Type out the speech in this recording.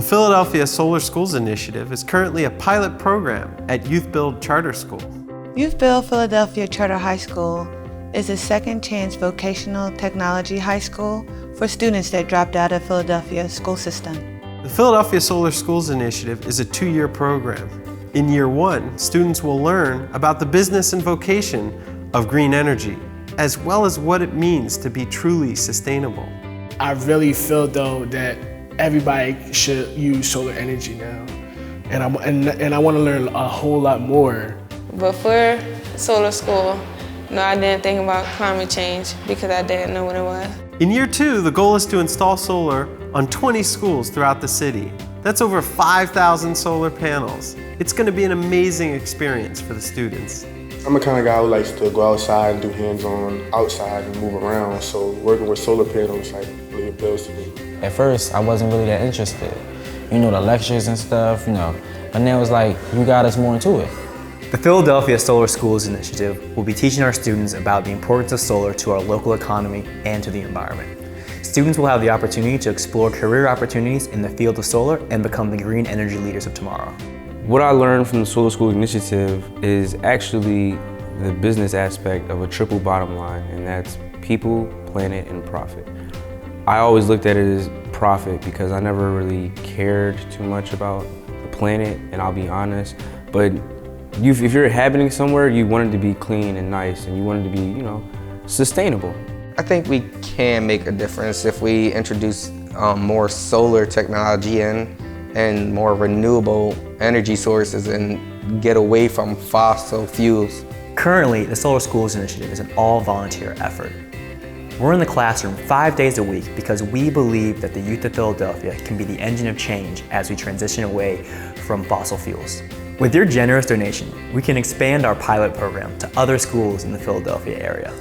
The Philadelphia Solar Schools Initiative is currently a pilot program at Youth Build Charter School. Youth Build Philadelphia Charter High School is a second chance vocational technology high school for students that dropped out of Philadelphia's school system. The Philadelphia Solar Schools Initiative is a 2-year program. In year 1, students will learn about the business and vocation of green energy, as well as what it means to be truly sustainable. I really feel though that everybody should use solar energy now. And I want to learn a whole lot more. Before solar school, no, I didn't think about climate change because I didn't know what it was. In year 2, the goal is to install solar on 20 schools throughout the city. That's over 5,000 solar panels. It's going to be an amazing experience for the students. I'm the kind of guy who likes to go outside and do hands-on outside and move around, so working with solar panels really appeals to me. At first, I wasn't really that interested. You know, the lectures and stuff, but then it was like, you got us more into it. The Philadelphia Solar Schools Initiative will be teaching our students about the importance of solar to our local economy and to the environment. Students will have the opportunity to explore career opportunities in the field of solar and become the green energy leaders of tomorrow. What I learned from the Solar School Initiative is actually the business aspect of a triple bottom line, and that's people, planet, and profit. I always looked at it as profit because I never really cared too much about the planet, and I'll be honest, but if you're happening somewhere, you want it to be clean and nice, and you want it to be, sustainable. I think we can make a difference if we introduce more solar technology and more renewable energy sources and get away from fossil fuels. Currently, the Solar Schools Initiative is an all-volunteer effort. We're in the classroom 5 days a week because we believe that the youth of Philadelphia can be the engine of change as we transition away from fossil fuels. With your generous donation, we can expand our pilot program to other schools in the Philadelphia area.